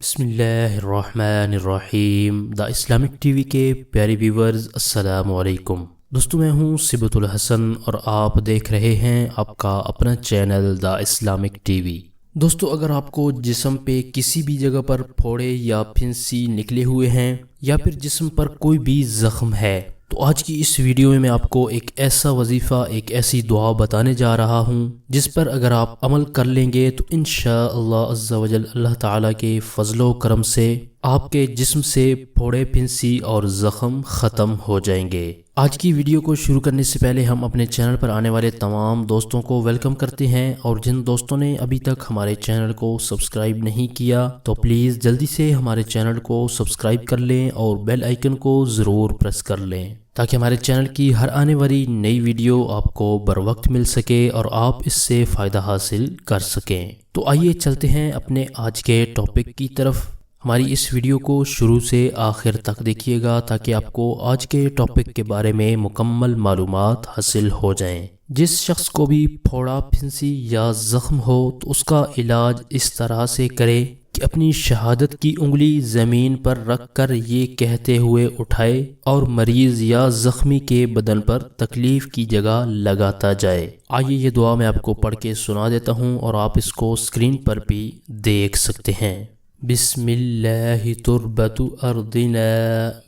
बिस्मिल्लाहिर्रहमानिर्रहीम। The Islamic TV के प्यारे व्यूवर्स, अस्सलामुअलैकुम। दोस्तों, मैं हूं सिबतुलहसन और आप देख रहे हैं आपका अपना चैनल द इस्लामिक टीवी। दोस्तों, अगर आपको जिस्म पे किसी भी जगह पर फोड़े या फिंसी निकले हुए हैं या फिर जिस्म पर कोई भी जख्म है, तो आज की इस वीडियो में मैं आपको एक ऐसा वजीफ़ा, एक ऐसी दुआ बताने जा रहा हूँ जिस पर अगर आप अमल कर लेंगे तो इंशाअल्लाह अज़्ज़ा वजल अल्लाह ताला के फजलो करम से आपके जिस्म से फोड़े फिंसी और ज़ख्म ख़त्म हो जाएंगे। आज की वीडियो को शुरू करने से पहले हम अपने चैनल पर आने वाले तमाम दोस्तों को वेलकम करते हैं, और जिन दोस्तों ने अभी तक हमारे चैनल को सब्सक्राइब नहीं किया तो प्लीज़ जल्दी से हमारे चैनल को सब्सक्राइब कर लें और बेल आइकन को ज़रूर प्रेस कर लें ताकि हमारे चैनल की हर आने वाली नई वीडियो आपको बर वक्त मिल सके और आप इससे फ़ायदा हासिल कर सकें। तो आइए चलते हैं अपने आज के टॉपिक की तरफ। हमारी इस वीडियो को शुरू से आखिर तक देखिएगा ताकि आपको आज के टॉपिक के बारे में मुकम्मल मालूमात हासिल हो जाएं। जिस शख्स को भी फोड़ा फिंसी या ज़ख्म हो तो उसका इलाज इस तरह से करे कि अपनी शहादत की उंगली ज़मीन पर रख कर ये कहते हुए उठाए और मरीज़ या ज़ख्मी के बदन पर तकलीफ़ की जगह लगाता जाए। आइए ये दुआ मैं आपको पढ़ के सुना देता हूँ और आप इसको स्क्रीन पर भी देख सकते हैं। बिस्मिल्लाहि तुरबतु अर्दिना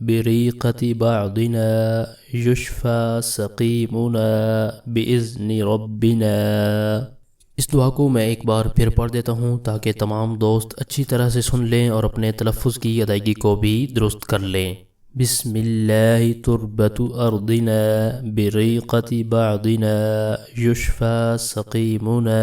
बिरीक़ति बादिना युश्फा सक़ीमुना बिइज़्नि रब्बिना। इस दुआ को मैं एक बार फिर पढ़ देता हूँ ताकि तमाम दोस्त अच्छी तरह से सुन लें और अपने तलफ़्फ़ुज़ की अदायगी को भी दुरुस्त कर लें। बिस्मिल्लाहि तुरबतु अर्दिना बिरीक़ति बादिना युश्फा सक़ीमुना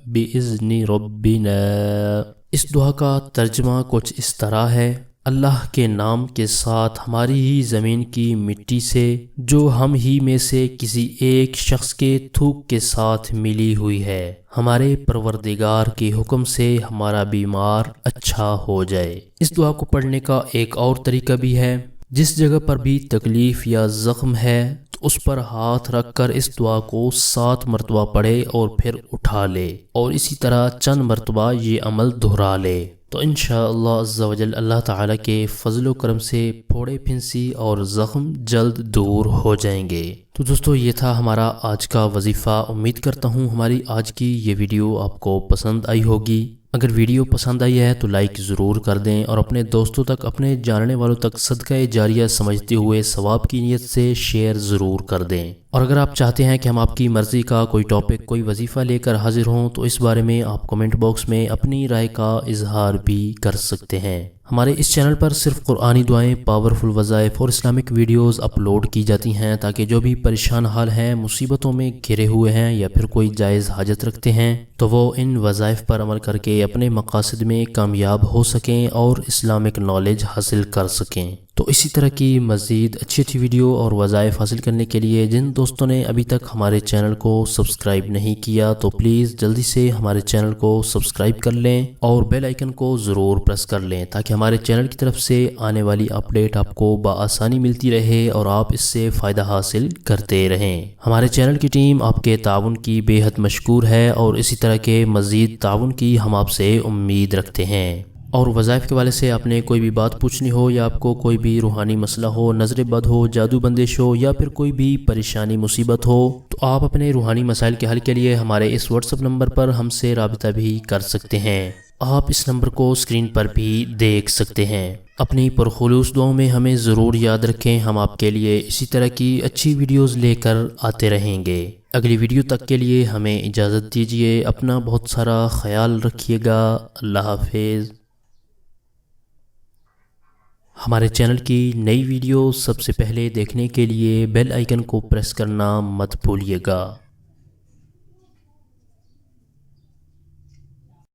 बिइज़्नि रब्बिना। इस दुआ का तर्जुमा कुछ इस तरह है: अल्लाह के नाम के साथ हमारी ही ज़मीन की मिट्टी से जो हम ही में से किसी एक शख्स के थूक के साथ मिली हुई है, हमारे परवरदिगार के हुक्म से हमारा बीमार अच्छा हो जाए। इस दुआ को पढ़ने का एक और तरीका भी है। जिस जगह पर भी तकलीफ़ या ज़ख्म है तो उस पर हाथ रख कर इस दुआ को 7 मरतबा पढ़े और फिर उठा ले, और इसी तरह चंद मरतबा ये अमल दोहरा ले तो इंशाअल्लाह अज़्ज़ा वजल अल्लाह ताला के फजलो करम से फोड़े फिंसी और ज़ख्म जल्द दूर हो जाएंगे। तो दोस्तों, ये था हमारा आज का वजीफ़ा। उम्मीद करता हूँ हमारी आज की ये वीडियो आपको पसंद आई होगी। अगर वीडियो पसंद आई है तो लाइक ज़रूर कर दें और अपने दोस्तों तक, अपने जानने वालों तक सदका जारिया समझते हुए सवाब की नीयत से शेयर ज़रूर कर दें। और अगर आप चाहते हैं कि हम आपकी मर्ज़ी का कोई टॉपिक, कोई वजीफ़ा लेकर हाजिर हों तो इस बारे में आप कमेंट बॉक्स में अपनी राय का इजहार भी कर सकते हैं। हमारे इस चैनल पर सिर्फ कुरानी दुआएं, पावरफुल वज़ाइफ और इस्लामिक वीडियोस अपलोड की जाती हैं ताकि जो भी परेशान हाल हैं, मुसीबतों में घिरे हुए हैं या फिर कोई जायज़ हाजत रखते हैं तो वो इन वज़ाइफ पर अमल करके अपने मकासद में कामयाब हो सकें और इस्लामिक नॉलेज हासिल कर सकें। तो इसी तरह की मज़ीद अच्छी अच्छी वीडियो और वज़ाइफ हासिल करने के लिए जिन दोस्तों ने अभी तक हमारे चैनल को सब्सक्राइब नहीं किया तो प्लीज़ जल्दी से हमारे चैनल को सब्सक्राइब कर लें और बेल आइकन को ज़रूर प्रेस कर लें ताकि हमारे चैनल की तरफ से आने वाली अपडेट आपको बआसानी मिलती रहे और आप इससे फ़ायदा हासिल करते रहें। हमारे चैनल की टीम आपके ताउन की बेहद मशकूर है और इसी तरह के मज़ीद ताउन की हम आपसे उम्मीद रखते हैं। और वज़ाइफ के वाले से आपने कोई भी बात पूछनी हो या आपको कोई भी रूहानी मसला हो, नज़र बद हो, जादू बंदिश हो या फिर कोई भी परेशानी मुसीबत हो तो आप अपने रूहानी मसाइल के हल के लिए हमारे इस व्हाट्सएप नंबर पर हमसे राबिता भी कर सकते हैं। आप इस नंबर को स्क्रीन पर भी देख सकते हैं। अपनी पुरखुलूस दुआओं में हमें ज़रूर याद रखें। हम आपके लिए इसी तरह की अच्छी वीडियोज़ लेकर आते रहेंगे। अगली वीडियो तक के लिए हमें इजाज़त दीजिए। अपना बहुत सारा ख्याल रखिएगा। अल्लाह हाफिज़। हमारे चैनल की नई वीडियो सबसे पहले देखने के लिए बेल आइकन को प्रेस करना मत भूलिएगा।